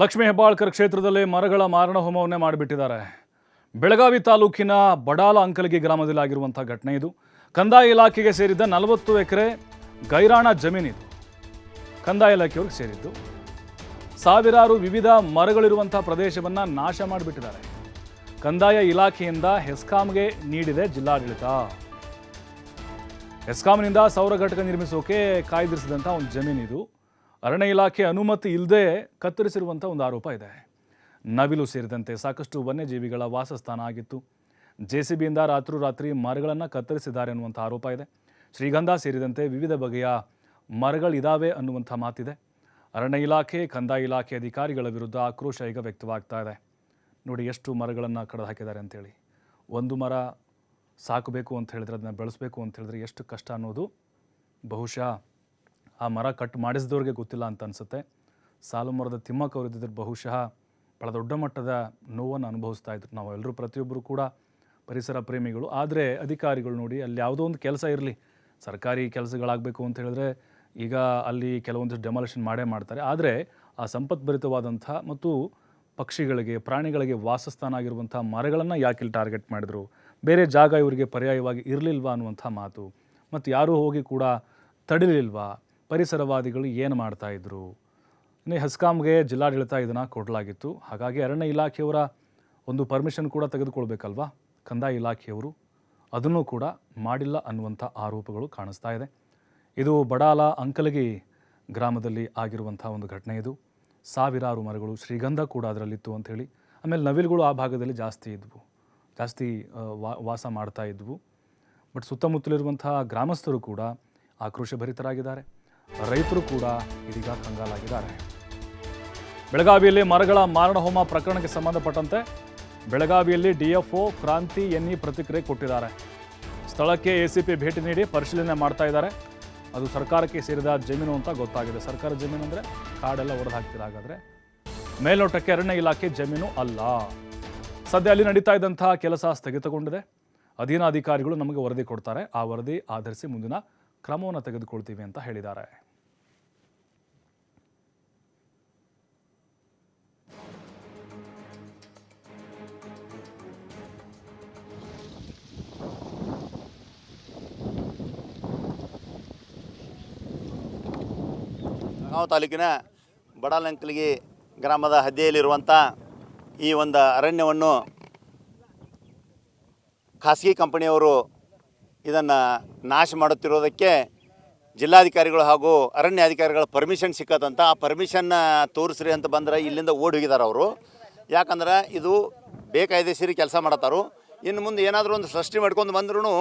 ಲಕ್ಷ್ಮೀ ಹೆಬ್ಬಾಳ್ಕರ್ ಕ್ಷೇತ್ರದಲ್ಲಿ ಮರಗಳ ಮಾರಣ ಹೋಮವನ್ನೇ ಮಾಡಿಬಿಟ್ಟಿದ್ದಾರೆ. ಬೆಳಗಾವಿ ತಾಲೂಕಿನ ಬಡಾಲ ಅಂಕಲಗಿ ಗ್ರಾಮದಲ್ಲಿ ಆಗಿರುವಂಥ ಘಟನೆ ಇದು. ಕಂದಾಯ ಇಲಾಖೆಗೆ ಸೇರಿದ್ದ 40 ಎಕರೆ ಗೈರಾಣ ಜಮೀನಿದು ಕಂದಾಯ ಇಲಾಖೆಯವ್ರಿಗೆ ಸೇರಿದ್ದು. ಸಾವಿರಾರು ವಿವಿಧ ಮರಗಳಿರುವಂಥ ಪ್ರದೇಶವನ್ನು ನಾಶ ಮಾಡಿಬಿಟ್ಟಿದ್ದಾರೆ. ಕಂದಾಯ ಇಲಾಖೆಯಿಂದ ಹೆಸ್ಕಾಂಗೆ ನೀಡಿದೆ ಜಿಲ್ಲಾಡಳಿತ. ಹೆಸ್ಕಾಂನಿಂದ ಸೌರ ಘಟಕ ನಿರ್ಮಿಸೋಕೆ ಕಾಯ್ದಿರಿಸಿದಂಥ ಒಂದು ಜಮೀನಿದು. ಅರಣ್ಯ ಇಲಾಖೆ ಅನುಮತಿ ಇಲ್ಲದೆ ಕತ್ತರಿಸಿರುವಂಥ ಒಂದು ಆರೋಪ ಇದೆ. ನವಿಲು ಸೇರಿದಂತೆ ಸಾಕಷ್ಟು ವನ್ಯಜೀವಿಗಳ ವಾಸಸ್ಥಾನ ಆಗಿತ್ತು. JCBಯಿಂದ ರಾತ್ರೋರಾತ್ರಿ ಮರಗಳನ್ನು ಕತ್ತರಿಸಿದ್ದಾರೆ ಅನ್ನುವಂಥ ಆರೋಪ ಇದೆ. ಶ್ರೀಗಂಧ ಸೇರಿದಂತೆ ವಿವಿಧ ಬಗೆಯ ಮರಗಳಿದ್ದಾವೆ ಅನ್ನುವಂಥ ಮಾತಿದೆ. ಅರಣ್ಯ ಇಲಾಖೆ, ಕಂದಾಯ ಇಲಾಖೆ ಅಧಿಕಾರಿಗಳ ವಿರುದ್ಧ ಆಕ್ರೋಶ ಈಗ ವ್ಯಕ್ತವಾಗ್ತಾ ಇದೆ. ನೋಡಿ ಎಷ್ಟು ಮರಗಳನ್ನು ಕಡಿದು ಹಾಕಿದ್ದಾರೆ ಅಂತೇಳಿ. ಒಂದು ಮರ ಸಾಕಬೇಕು ಅಂತ ಹೇಳಿದ್ರೆ, ಅದನ್ನ ಬೆಳೆಸಬೇಕು ಅಂತ ಹೇಳಿದ್ರೆ ಎಷ್ಟು ಕಷ್ಟ ಅನ್ನೋದು ಬಹುಶಃ ಆ ಮರ ಕಟ್ ಮಾಡಿಸಿದವ್ರಿಗೆ ಗೊತ್ತಿಲ್ಲ ಅಂತ ಅನಿಸುತ್ತೆ. ಸಾಲು ಮರದ ತಿಮ್ಮಕ್ಕ ಅವರಿದ್ದರೆ ಬಹುಶಃ ಬಹಳ ದೊಡ್ಡ ಮಟ್ಟದ ನೋವನ್ನು ಅನುಭವಿಸ್ತಾ ಇದ್ರು. ನಾವು ಎಲ್ಲರೂ ಪ್ರತಿಯೊಬ್ಬರು ಕೂಡ ಪರಿಸರ ಪ್ರೇಮಿಗಳು. ಆದರೆ ಅಧಿಕಾರಿಗಳು ನೋಡಿ, ಅಲ್ಲಿ ಯಾವುದೋ ಒಂದು ಕೆಲಸ ಇರಲಿ, ಸರ್ಕಾರಿ ಕೆಲಸಗಳಾಗಬೇಕು ಅಂತ ಹೇಳಿದ್ರೆ ಈಗ ಅಲ್ಲಿ ಕೆಲವೊಂದಿಷ್ಟು ಡೆಮಾಲಿಷನ್ ಮಾಡೇ ಮಾಡ್ತಾರೆ. ಆದರೆ ಆ ಸಂಪತ್ಭರಿತವಾದಂಥ ಮತ್ತು ಪಕ್ಷಿಗಳಿಗೆ, ಪ್ರಾಣಿಗಳಿಗೆ ವಾಸಸ್ಥಾನ ಆಗಿರುವಂಥ ಮರಗಳನ್ನು ಯಾಕೆ ಇಲ್ಲಿ ಟಾರ್ಗೆಟ್ ಮಾಡಿದ್ರು, ಬೇರೆ ಜಾಗ ಇವರಿಗೆ ಪರ್ಯಾಯವಾಗಿ ಇರಲಿಲ್ವಾ ಅನ್ನುವಂಥ ಮಾತು. ಮತ್ತು ಯಾರೂ ಹೋಗಿ ಕೂಡ ತಡಿಲಿಲ್ವಾ, ಪರಿಸರವಾದಿಗಳು ಏನು ಮಾಡ್ತಾಯಿದ್ರು. ಇನ್ನು ಹೆಸ್ಕಾಂಗೆ ಜಿಲ್ಲಾಡಳಿತ ಇದನ್ನು ಕೊಡಲಾಗಿತ್ತು. ಹಾಗಾಗಿ ಅರಣ್ಯ ಇಲಾಖೆಯವರ ಒಂದು ಪರ್ಮಿಷನ್ ಕೂಡ ತೆಗೆದುಕೊಳ್ಬೇಕಲ್ವಾ ಕಂದಾಯ ಇಲಾಖೆಯವರು, ಅದನ್ನು ಕೂಡ ಮಾಡಿಲ್ಲ ಅನ್ನುವಂಥ ಆರೋಪಗಳು ಕಾಣಿಸ್ತಾ ಇದೆ. ಇದು ಬಡಾಲ ಅಂಕಲಗಿ ಗ್ರಾಮದಲ್ಲಿ ಆಗಿರುವಂಥ ಒಂದು ಘಟನೆ ಇದು. ಸಾವಿರಾರು ಮರಗಳು, ಶ್ರೀಗಂಧ ಕೂಡ ಅದರಲ್ಲಿತ್ತು ಅಂಥೇಳಿ. ಆಮೇಲೆ ನವಿಲುಗಳು ಆ ಭಾಗದಲ್ಲಿ ಜಾಸ್ತಿ ವಾಸ ಮಾಡ್ತಾ ಇದ್ವು. ಬಟ್ ಸುತ್ತಮುತ್ತಲಿರುವಂಥ ಗ್ರಾಮಸ್ಥರು ಕೂಡ ಆಕ್ರೋಶಭರಿತರಾಗಿದ್ದಾರೆ. ರೈತರು ಕೂಡ ಇದೀಗ ಕಂಗಾಲಾಗಿದ್ದಾರೆ. ಬೆಳಗಾವಿಯಲ್ಲಿ ಮರಗಳ ಮಾರಣಹೋಮ ಪ್ರಕರಣಕ್ಕೆ ಸಂಬಂಧಪಟ್ಟಂತೆ ಬೆಳಗಾವಿಯಲ್ಲಿ DFO ಕ್ರಾಂತಿ ಎನ್ನಿ ಪ್ರತಿಕ್ರಿಯೆ ಕೊಟ್ಟಿದ್ದಾರೆ. ಸ್ಥಳಕ್ಕೆ ACP ಭೇಟಿ ನೀಡಿ ಪರಿಶೀಲನೆ ಮಾಡ್ತಾ ಇದ್ದಾರೆ. ಅದು ಸರ್ಕಾರಕ್ಕೆ ಸೇರಿದ ಜಮೀನು ಅಂತ ಗೊತ್ತಾಗಿದೆ. ಸರ್ಕಾರ ಜಮೀನು ಅಂದರೆ ಕಾಡೆಲ್ಲ ಒಡೆದು ಹಾಕ್ತಿದೆ. ಹಾಗಾದರೆ ಮೇಲ್ನೋಟಕ್ಕೆ ಅರಣ್ಯ ಇಲಾಖೆ ಜಮೀನು ಅಲ್ಲ. ಸದ್ಯ ಅಲ್ಲಿ ನಡೀತಾ ಇದ್ದಂಥ ಕೆಲಸ ಸ್ಥಗಿತಗೊಂಡಿದೆ. ಅಧೀನ ಅಧಿಕಾರಿಗಳು ನಮಗೆ ವರದಿ ಕೊಡ್ತಾರೆ. ಆ ವರದಿ ಆಧರಿಸಿ ಮುಂದಿನ ಕ್ರಮವನ್ನು ತೆಗೆದುಕೊಳ್ತೀವಿ ಅಂತ ಹೇಳಿದ್ದಾರೆ. ಬೆಳಗಾವಿ ತಾಲೂಕಿನ ಬಡಾಲಂಕಲಗಿ ಗ್ರಾಮದ ಹದ್ದಿಯಲ್ಲಿರುವಂಥ ಈ ಒಂದು ಅರಣ್ಯವನ್ನು ಖಾಸಗಿ ಕಂಪನಿಯವರು ಇದನ್ನು ನಾಶ ಮಾಡುತ್ತಿರೋದಕ್ಕೆ ಜಿಲ್ಲಾಧಿಕಾರಿಗಳು ಹಾಗೂ ಅರಣ್ಯ ಅಧಿಕಾರಿಗಳ ಪರ್ಮಿಷನ್ ಸಿಕ್ಕತ್ತಂತ. ಆ ಪರ್ಮಿಷನ್ನ ತೋರಿಸ್ರಿ ಅಂತ ಬಂದರೆ ಇಲ್ಲಿಂದ ಓಡಿ ಹೋಗಿದ್ದಾರೆ ಅವರು. ಯಾಕಂದ್ರೆ ಇದು ಬೇಕಾಯ್ದೆಸಿರಿ ಕೆಲಸ ಮಾಡತ್ತಾರು. ಇನ್ನು ಮುಂದೆ ಏನಾದರೂ ಒಂದು ಸೃಷ್ಟಿ ಮಾಡ್ಕೊಂಡು ಬಂದ್ರೂ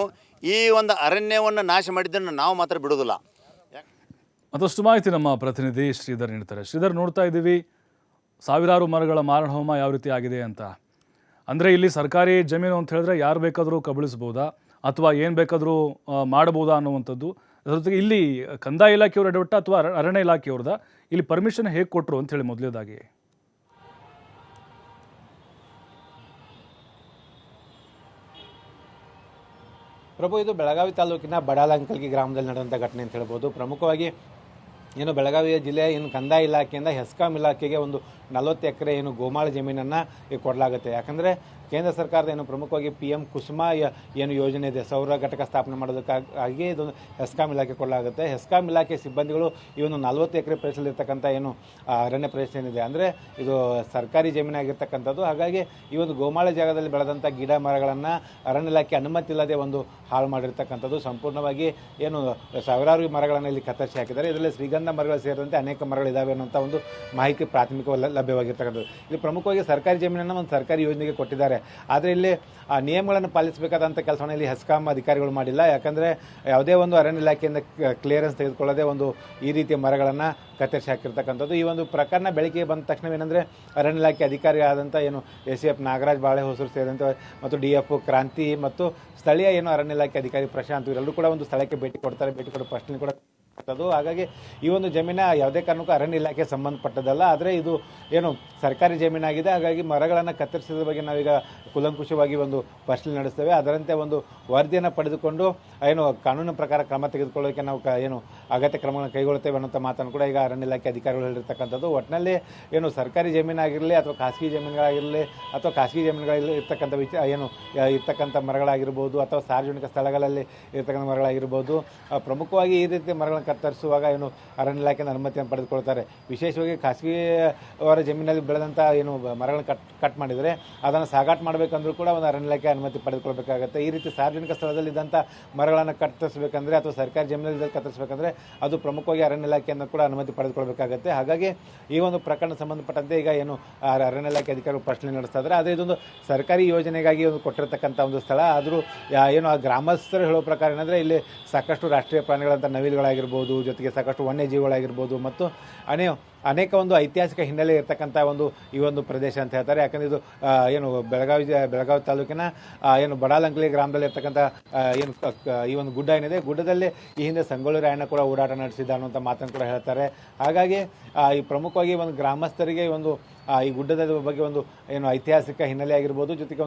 ಈ ಒಂದು ಅರಣ್ಯವನ್ನು ನಾಶ ಮಾಡಿದ್ದನ್ನು ನಾವು ಮಾತ್ರ ಬಿಡೋದಿಲ್ಲ. ಮತ್ತಷ್ಟು ಮಾಹಿತಿ ನಮ್ಮ ಪ್ರತಿನಿಧಿ ಶ್ರೀಧರ್ ನೀಡ್ತಾರೆ. ಶ್ರೀಧರ್, ನೋಡ್ತಾ ಇದ್ದೀವಿ ಸಾವಿರಾರು ಮರಗಳ ಮಾರಣ ಹೋಮ ಯಾವ ರೀತಿ ಆಗಿದೆ ಅಂತ. ಅಂದರೆ ಇಲ್ಲಿ ಸರ್ಕಾರಿ ಜಮೀನು ಅಂತ ಹೇಳಿದ್ರೆ ಯಾರು ಬೇಕಾದರೂ ಕಬಳಿಸ್ಬೋದಾ ಅಥವಾ ಏನು ಬೇಕಾದರೂ ಮಾಡ್ಬೋದಾ ಅನ್ನುವಂಥದ್ದು. ಅದರ ಜೊತೆಗೆ ಇಲ್ಲಿ ಕಂದಾಯ ಇಲಾಖೆಯವ್ರ ಎಡವಟ್ಟ ಅಥವಾ ಅರಣ್ಯ ಇಲಾಖೆಯವ್ರದ ಇಲ್ಲಿ ಪರ್ಮಿಷನ್ ಹೇಗೆ ಕೊಟ್ಟರು ಅಂತ ಹೇಳಿ ಮೊದಲೇದಾಗಿ. ಪ್ರಭು, ಇದು ಬೆಳಗಾವಿ ತಾಲೂಕಿನ ಬಡಾಲಂಕಲಗಿ ಗ್ರಾಮದಲ್ಲಿ ನಡೆದಂಥ ಘಟನೆ ಅಂತ ಹೇಳ್ಬೋದು. ಪ್ರಮುಖವಾಗಿ ಏನು ಬೆಳಗಾವಿ ಜಿಲ್ಲೆ ಕಂದಾಯ ಇಲಾಖೆಯಿಂದ ಹೆಸ್ಕಾಂ ಇಲಾಖೆಗೆ ಒಂದು 40 ಎಕರೆ ಗೋಮಾಳ ಜಮೀನನ್ನು ಕೊಡಲಾಗುತ್ತೆ. ಯಾಕಂದರೆ ಕೇಂದ್ರ ಸರ್ಕಾರದ ಪ್ರಮುಖವಾಗಿ PM ಕುಸುಮ ಯೋಜನೆ ಇದೆ, ಸೌರ ಘಟಕ ಸ್ಥಾಪನೆ ಮಾಡೋದಕ್ಕಾಗಿ ಇದೊಂದು ಹೆಸ್ಕಾಂ ಇಲಾಖೆ ಕೊಡಲಾಗುತ್ತೆ. ಹೆಸ್ಕಾಂ ಇಲಾಖೆ ಸಿಬ್ಬಂದಿಗಳು ಈ ಒಂದು 40 ಎಕರೆ ಪ್ರದೇಶದಲ್ಲಿರ್ತಕ್ಕಂಥ ಅರಣ್ಯ ಪ್ರದೇಶ ಏನಿದೆ ಅಂದರೆ ಇದು ಸರ್ಕಾರಿ ಜಮೀನಾಗಿರ್ತಕ್ಕಂಥದ್ದು. ಹಾಗಾಗಿ ಈ ಒಂದು ಗೋಮಾಳ ಜಾಗದಲ್ಲಿ ಬೆಳೆದಂಥ ಗಿಡ ಮರಗಳನ್ನು ಅರಣ್ಯ ಇಲಾಖೆ ಅನುಮತಿ ಇಲ್ಲದೆ ಹಾಳು ಮಾಡಿರ್ತಕ್ಕಂಥದ್ದು. ಸಂಪೂರ್ಣವಾಗಿ ಸಾವಿರಾರು ಮರಗಳನ್ನು ಇಲ್ಲಿ ಕತ್ತರಿಸಿ ಹಾಕಿದ್ದಾರೆ. ಇದರಲ್ಲಿ ಶ್ರೀಗಂಧ ಮರಗಳು ಸೇರಿದಂತೆ ಅನೇಕ ಮರಗಳಿದ್ದಾವೆ ಅನ್ನೋಂಥ ಒಂದು ಮಾಹಿತಿ ಪ್ರಾಥಮಿಕವಾಗಿ ಲಭ್ಯವಾಗಿರ್ತಕ್ಕಂಥದ್ದು. ಇಲ್ಲಿ ಪ್ರಮುಖವಾಗಿ ಸರ್ಕಾರಿ ಜಮೀನನ್ನು ಒಂದು ಸರ್ಕಾರಿ ಯೋಜನೆಗೆ ಕೊಟ್ಟಿದ್ದಾರೆ. ಆದರೆ ಇಲ್ಲಿ ಆ ನಿಯಮಗಳನ್ನು ಪಾಲಿಸಬೇಕಾದಂಥ ಕೆಲಸವನ್ನು ಇಲ್ಲಿ ಹೆಸ್ಕಾಂ ಅಧಿಕಾರಿಗಳು ಮಾಡಿಲ್ಲ. ಯಾಕಂದರೆ ಯಾವುದೇ ಒಂದು ಅರಣ್ಯ ಇಲಾಖೆಯಿಂದ ಕ್ಲಿಯರೆನ್ಸ್ ತೆಗೆದುಕೊಳ್ಳದೆ ಈ ರೀತಿಯ ಮರಗಳನ್ನು ಕತ್ತರಿಸಿ ಹಾಕಿರ್ತಕ್ಕಂಥದ್ದು. ಈ ಒಂದು ಪ್ರಕರಣ ಬೆಳಕಿಗೆ ಬಂದ ತಕ್ಷಣವೇನೆಂದರೆ ಅರಣ್ಯ ಇಲಾಖೆ ಅಧಿಕಾರಿ ಆದಂಥ ACF ನಾಗರಾಜ್ ಬಾಳೆಹೊಸೂರು ಸೇರಿದಂತೆ ಮತ್ತು DFO ಕ್ರಾಂತಿ ಮತ್ತು ಸ್ಥಳೀಯ ಅರಣ್ಯ ಇಲಾಖೆ ಅಧಿಕಾರಿ ಪ್ರಶಾಂತ್ ಇವರೆಲ್ಲರೂ ಕೂಡ ಒಂದು ಸ್ಥಳಕ್ಕೆ ಭೇಟಿ ಕೊಡ್ತಾರೆ. ಭೇಟಿ ಕೊಡೋ ಪ್ರಶ್ನೆ ಕೂಡ ಅದು ಹಾಗಾಗಿ ಈ ಒಂದು ಜಮೀನ ಯಾವುದೇ ಕಾರಣಕ್ಕೂ ಅರಣ್ಯ ಇಲಾಖೆ ಸಂಬಂಧಪಟ್ಟದಲ್ಲ. ಆದರೆ ಇದು ಏನು ಸರ್ಕಾರಿ ಜಮೀನಾಗಿದೆ. ಹಾಗಾಗಿ ಮರಗಳನ್ನು ಕತ್ತರಿಸಿದ ಬಗ್ಗೆ ನಾವೀಗ ಕೂಲಂಕುಷವಾಗಿ ಒಂದು ಪರಿಶೀಲನೆ ನಡೆಸ್ತೇವೆ. ಅದರಂತೆ ಒಂದು ವರದಿಯನ್ನು ಪಡೆದುಕೊಂಡು ಏನು ಕಾನೂನಿನ ಪ್ರಕಾರ ಕ್ರಮ ತೆಗೆದುಕೊಳ್ಳೋಕೆ ನಾವು ಏನು ಅಗತ್ಯ ಕ್ರಮಗಳನ್ನು ಕೈಗೊಳ್ಳುತ್ತೇವೆ ಅನ್ನೋಂಥ ಮಾತನ್ನು ಕೂಡ ಈಗ ಅರಣ್ಯ ಇಲಾಖೆ ಅಧಿಕಾರಿಗಳು ಹೇಳಿರ್ತಕ್ಕಂಥದ್ದು. ಒಟ್ಟಿನಲ್ಲಿ ಏನು ಸರ್ಕಾರಿ ಜಮೀನಾಗಿರಲಿ ಅಥವಾ ಖಾಸಗಿ ಜಮೀನುಗಳಾಗಿರಲಿ ಅಥವಾ ಖಾಸಗಿ ಜಮೀನುಗಳಲ್ಲಿ ಇರ್ತಕ್ಕಂಥ ಇರ್ತಕ್ಕಂಥ ಮರಗಳಾಗಿರ್ಬೋದು ಅಥವಾ ಸಾರ್ವಜನಿಕ ಸ್ಥಳಗಳಲ್ಲಿ ಇರ್ತಕ್ಕಂಥ ಮರಗಳಾಗಿರ್ಬೋದು, ಪ್ರಮುಖವಾಗಿ ಈ ರೀತಿ ಮರಗಳನ್ನು ಕತ್ತರಿಸುವಾಗ ಏನು ಅರಣ್ಯ ಇಲಾಖೆಯಿಂದ ಅನುಮತಿಯನ್ನು ಪಡೆದುಕೊಳ್ತಾರೆ. ವಿಶೇಷವಾಗಿ ಖಾಸಗಿ ಅವರ ಜಮೀನಲ್ಲಿ ಬೆಳೆದಂಥ ಏನು ಮರಗಳನ್ನು ಕಟ್ ಮಾಡಿದರೆ ಅದನ್ನು ಸಾಗಾಟ ಮಾಡಬೇಕಂದ್ರೂ ಕೂಡ ಒಂದು ಅರಣ್ಯ ಇಲಾಖೆ ಅನುಮತಿ ಪಡೆದುಕೊಳ್ಬೇಕಾಗುತ್ತೆ. ಈ ರೀತಿ ಸಾರ್ವಜನಿಕ ಸ್ಥಳದಲ್ಲಿ ಇದ್ದಂಥ ಮರಗಳನ್ನು ಕತ್ತರಿಸಬೇಕಂದ್ರೆ ಅಥವಾ ಸರ್ಕಾರಿ ಜಮೀನಲ್ಲಿ ಕತ್ತರಿಸಬೇಕಂದ್ರೆ ಅದು ಪ್ರಮುಖವಾಗಿ ಅರಣ್ಯ ಇಲಾಖೆಯಿಂದ ಕೂಡ ಅನುಮತಿ ಪಡೆದುಕೊಳ್ಬೇಕಾಗುತ್ತೆ. ಹಾಗಾಗಿ ಈ ಒಂದು ಪ್ರಕರಣ ಸಂಬಂಧಪಟ್ಟಂತೆ ಈಗ ಏನು ಅರಣ್ಯ ಇಲಾಖೆ ಅಧಿಕಾರಿಗಳು ಪ್ರಶ್ನೆ ನಡೆಸ್ತಾ ಇದ್ದಾರೆ. ಆದರೆ ಇದೊಂದು ಸರ್ಕಾರಿ ಯೋಜನೆಗಾಗಿ ಒಂದು ಕೊಟ್ಟಿರತಕ್ಕಂಥ ಒಂದು ಸ್ಥಳ. ಆದರೂ ಏನು ಆ ಗ್ರಾಮಸ್ಥರು ಹೇಳೋ ಪ್ರಕಾರ ಏನಂದರೆ ಇಲ್ಲಿ ಸಾಕಷ್ಟು ರಾಷ್ಟ್ರೀಯ ಪ್ರಾಣಿಗಳಂಥ ನವಿಲುಗಳಾಗಿರ್ಬೋದು, ಜೊತೆಗೆ ಸಾಕಷ್ಟು ವನ್ಯಜೀವಿಗಳಾಗಿರ್ಬೋದು ಮತ್ತು ಅನೇಕ ಒಂದು ಐತಿಹಾಸಿಕ ಹಿನ್ನೆಲೆ ಇರತಕ್ಕಂಥ ಈ ಒಂದು ಪ್ರದೇಶ ಅಂತ ಹೇಳ್ತಾರೆ. ಯಾಕಂದರೆ ಇದು ಏನು ಬೆಳಗಾವಿ ತಾಲೂಕಿನ ಏನು ಬಡಾಲಂಕಲಿ ಗ್ರಾಮದಲ್ಲಿ ಇರ್ತಕ್ಕಂಥ ಏನು ಈ ಒಂದು ಗುಡ್ಡ ಏನಿದೆ, ಗುಡ್ಡದಲ್ಲಿ ಈ ಹಿಂದೆ ಸಂಗೊಳ್ಳಿ ರಾಯಣ್ಣ ಕೂಡ ಓಡಾಟ ನಡೆಸಿದ ಅನ್ನುವಂಥ ಮಾತನ್ನು ಕೂಡ ಹೇಳ್ತಾರೆ. ಹಾಗಾಗಿ ಈ ಪ್ರಮುಖವಾಗಿ ಒಂದು ಗ್ರಾಮಸ್ಥರಿಗೆ ಈ ಗುಡ್ಡದ ಬಗ್ಗೆ ಒಂದು ಏನು ಐತಿಹಾಸಿಕ ಹಿನ್ನೆಲೆ ಆಗಿರ್ಬೋದು, ಜೊತೆಗೆ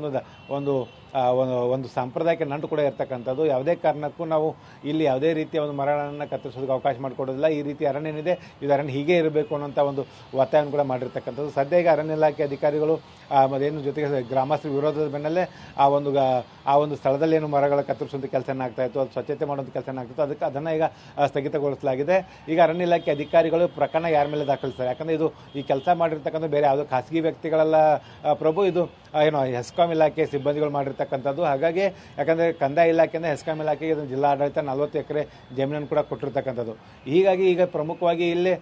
ಒಂದು ಸಾಂಪ್ರದಾಯಿಕ ನಂಟು ಕೂಡ ಇರ್ತಕ್ಕಂಥದ್ದು. ಯಾವುದೇ ಕಾರಣಕ್ಕೂ ನಾವು ಇಲ್ಲಿ ಯಾವುದೇ ರೀತಿಯ ಒಂದು ಮರಗಳನ್ನು ಕತ್ತರಿಸೋದಕ್ಕೆ ಅವಕಾಶ ಮಾಡಿಕೊಡೋದಿಲ್ಲ. ಈ ರೀತಿ ಅರಣ್ಯ ಏನಿದೆ ಇದು ಅರಣ್ಯ ಹೀಗೆ ಇರಬೇಕು ಅನ್ನೋಂಥ ಒಂದು ಒತ್ತಾಯವನ್ನು ಕೂಡ ಮಾಡಿರ್ತಕ್ಕಂಥದ್ದು. ಸದ್ಯ ಈಗ ಅರಣ್ಯ ಇಲಾಖೆ ಅಧಿಕಾರಿಗಳು ಮತ್ತೇನು ಜೊತೆಗೆ ಗ್ರಾಮಸ್ಥರ ವಿರೋಧದ ಬೆನ್ನಲ್ಲೇ ಆ ಒಂದು ಸ್ಥಳದಲ್ಲಿ ಏನು ಮರಗಳ ಕತ್ತರಿಸುವಂಥ ಕೆಲಸನ ಆಗ್ತಾಯಿತ್ತು, ಅದು ಸ್ವಚ್ಛತೆ ಮಾಡುವಂಥ ಕೆಲಸನ ಆಗ್ತಿತ್ತು. ಅದನ್ನು ಈಗ ಸ್ಥಗಿತಗೊಳಿಸಲಾಗಿದೆ. ಈಗ ಅರಣ್ಯ ಇಲಾಖೆ ಅಧಿಕಾರಿಗಳು ಪ್ರಕರಣ ಯಾರ ಮೇಲೆ ದಾಖಲಿಸ್ತಾರೆ? ಯಾಕಂದರೆ ಈ ಕೆಲಸ ಮಾಡಿರ್ತಕ್ಕಂಥ ಬೇರೆ ಯಾವುದೋ ಖಾಸಗಿ ವ್ಯಕ್ತಿಗಳೆಲ್ಲ ಪ್ರಭು, ಇದು ಏನು ಹೆಸ್ಕಾಂ ಇಲಾಖೆ ಸಿಬ್ಬಂದಿಗಳು ಮಾಡಿರ್ತಕ್ಕಂಥದ್ದು. ಹಾಗಾಗಿ ಯಾಕಂದರೆ ಕಂದಾಯ ಇಲಾಖೆಯಿಂದ ಹೆಸ್ಕಾಂ ಇಲಾಖೆಗೆ ಜಿಲ್ಲಾಡಳಿತ 40 ಎಕರೆ ಜಮೀನನ್ನು ಕೂಡ ಕೊಟ್ಟಿರ್ತಕ್ಕಂಥದ್ದು. ಹೀಗಾಗಿ ಈಗ ಪ್ರಮುಖವಾಗಿ ಇಲ್ಲಿ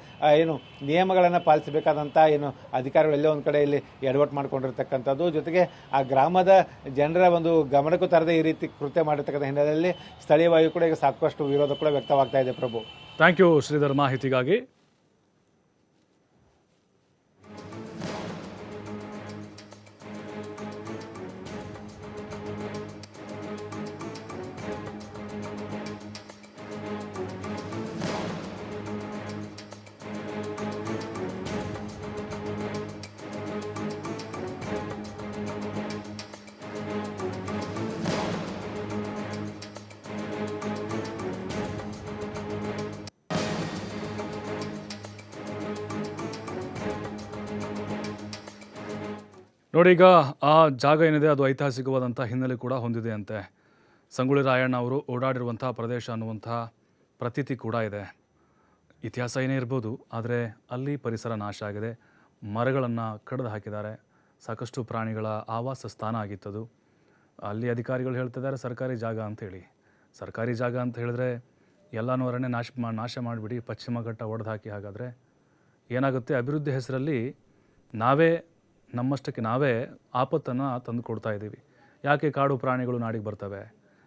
ಏನು ನಿಯಮಗಳನ್ನು ಪಾಲಿಸಬೇಕಾದಂಥ ಏನು ಅಧಿಕಾರಿಗಳು ಎಲ್ಲೋ ಒಂದು ಕಡೆ ಇಲ್ಲಿ ಎಡವಟ್ಟು ಮಾಡಿಕೊಂಡಿರ್ತಕ್ಕಂಥದ್ದು. ಜೊತೆಗೆ ಆ ಗ್ರಾಮದ ಜನರ ಒಂದು ಗಮನಕ್ಕೂ ತರದೆ ಈ ರೀತಿ ಕೃತ್ಯ ಮಾಡಿರ್ತಕ್ಕಂಥ ಹಿನ್ನೆಲೆಯಲ್ಲಿ ಸ್ಥಳೀಯವಾಗಿ ಕೂಡ ಈಗ ಸಾಕಷ್ಟು ವಿರೋಧ ಕೂಡ ವ್ಯಕ್ತವಾಗ್ತಾ ಇದೆ. ಪ್ರಭು, ಥ್ಯಾಂಕ್ ಯು ಶ್ರೀಧರ್ ಮಾಹಿತಿಗಾಗಿ. ನೋಡಿ, ಈಗ ಆ ಜಾಗ ಏನಿದೆ ಅದು ಐತಿಹಾಸಿಕವಾದಂಥ ಹಿನ್ನೆಲೆ ಕೂಡ ಹೊಂದಿದೆ ಅಂತೆ. ಸಂಗೊಳ್ಳಿ ರಾಯಣ್ಣ ಅವರು ಓಡಾಡಿರುವಂಥ ಪ್ರದೇಶ ಅನ್ನುವಂಥ ಪ್ರತೀತಿ ಕೂಡ ಇದೆ. ಇತಿಹಾಸ ಏನೇ ಇರ್ಬೋದು, ಆದರೆ ಅಲ್ಲಿ ಪರಿಸರ ನಾಶ ಆಗಿದೆ, ಮರಗಳನ್ನು ಕಡಿದು ಹಾಕಿದ್ದಾರೆ, ಸಾಕಷ್ಟು ಪ್ರಾಣಿಗಳ ಆವಾಸ ಸ್ಥಾನ ಆಗಿತ್ತದು. ಅಲ್ಲಿ ಅಧಿಕಾರಿಗಳು ಹೇಳ್ತಿದ್ದಾರೆ ಸರ್ಕಾರಿ ಜಾಗ ಅಂಥೇಳಿ. ಸರ್ಕಾರಿ ಜಾಗ ಅಂತ ಹೇಳಿದ್ರೆ ಎಲ್ಲನೂ ಅರಣ್ಯ ನಾಶ ಮಾಡಿಬಿಡಿ, ಪಶ್ಚಿಮ ಘಟ್ಟ ಒಡೆದು ಹಾಕಿ. ಹಾಗಾದರೆ ಏನಾಗುತ್ತೆ? ಅಭಿವೃದ್ಧಿ ಹೆಸರಲ್ಲಿ ನಮ್ಮಷ್ಟಕ್ಕೆ ನಾವೇ ಆಪತ್ತನ್ನು ತಂದು ಕೊಡ್ತಾ ಇದ್ದೀವಿ. ಯಾಕೆ ಕಾಡು ಪ್ರಾಣಿಗಳು ನಾಡಿಗೆ ಬರ್ತವೆ,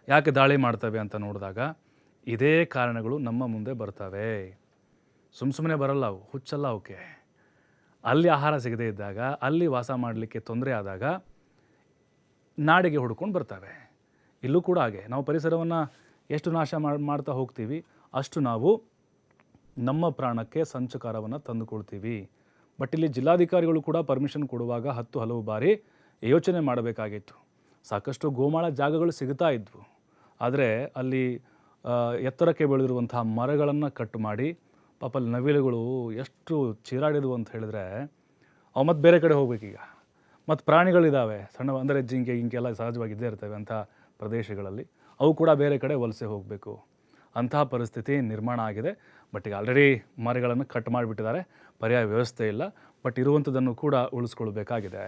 ಯಾಕೆ ದಾಳಿ ಮಾಡ್ತವೆ ಅಂತ ನೋಡಿದಾಗ ಇದೇ ಕಾರಣಗಳು ನಮ್ಮ ಮುಂದೆ ಬರ್ತವೆ. ಸುಮ್ಮನೆ ಬರಲ್ಲ ಅವು, ಹುಚ್ಚಲ್ಲ ಅವಕ್ಕೆ. ಅಲ್ಲಿ ಆಹಾರ ಸಿಗದೇ ಇದ್ದಾಗ, ಅಲ್ಲಿ ವಾಸ ಮಾಡಲಿಕ್ಕೆ ತೊಂದರೆ ಆದಾಗ ನಾಡಿಗೆ ಹುಡ್ಕೊಂಡು ಬರ್ತವೆ. ಇಲ್ಲೂ ಕೂಡ ಹಾಗೆ ನಾವು ಪರಿಸರವನ್ನು ಎಷ್ಟು ನಾಶ ಮಾಡ್ತಾ ಹೋಗ್ತೀವಿ, ಅಷ್ಟು ನಾವು ನಮ್ಮ ಪ್ರಾಣಕ್ಕೆ ಸಂಚಕಾರವನ್ನು ತಂದುಕೊಳ್ತೀವಿ. ಬಟ್ ಇಲ್ಲಿ ಜಿಲ್ಲಾಧಿಕಾರಿಗಳು ಕೂಡ ಪರ್ಮಿಷನ್ ಕೊಡುವಾಗ ಹಲವು ಬಾರಿ ಯೋಚನೆ ಮಾಡಬೇಕಾಗಿತ್ತು. ಸಾಕಷ್ಟು ಗೋಮಾಳ ಜಾಗಗಳು ಸಿಗ್ತಾ ಇದ್ವು, ಆದರೆ ಅಲ್ಲಿ ಎತ್ತರಕ್ಕೆ ಬೆಳೆದಿರುವಂತಹ ಮರಗಳನ್ನು ಕಟ್ ಮಾಡಿ ಪಾಪ ಅಲ್ಲಿ ನವಿಲುಗಳು ಎಷ್ಟು ಚೀರಾಡಿದ್ವು ಅಂತ ಹೇಳಿದ್ರೆ ಅವು ಮತ್ತೆ ಬೇರೆ ಕಡೆ ಹೋಗ್ಬೇಕೀಗ. ಮತ್ತು ಪ್ರಾಣಿಗಳಿದ್ದಾವೆ, ಸಣ್ಣ ಅಂದರೆ ಜಿಂಕೆ ಎಲ್ಲ ಸಹಜವಾಗಿ ಇದ್ದೇ ಇರ್ತವೆ ಅಂಥ ಪ್ರದೇಶಗಳಲ್ಲಿ, ಅವು ಕೂಡ ಬೇರೆ ಕಡೆ ವಲಸೆ ಹೋಗಬೇಕು. ಅಂತಹ ಪರಿಸ್ಥಿತಿ ನಿರ್ಮಾಣ ಆಗಿದೆ. ಬಟ್ ಈಗ ಆಲ್ರೆಡಿ ಮರಗಳನ್ನು ಕಟ್ ಮಾಡಿಬಿಟ್ಟಿದ್ದಾರೆ, ಪರ್ಯಾಯ ವ್ಯವಸ್ಥೆ ಇಲ್ಲ. ಬಟ್ ಇರುವಂಥದ್ದನ್ನು ಕೂಡ ಉಳಿಸ್ಕೊಳ್ಬೇಕಾಗಿದೆ.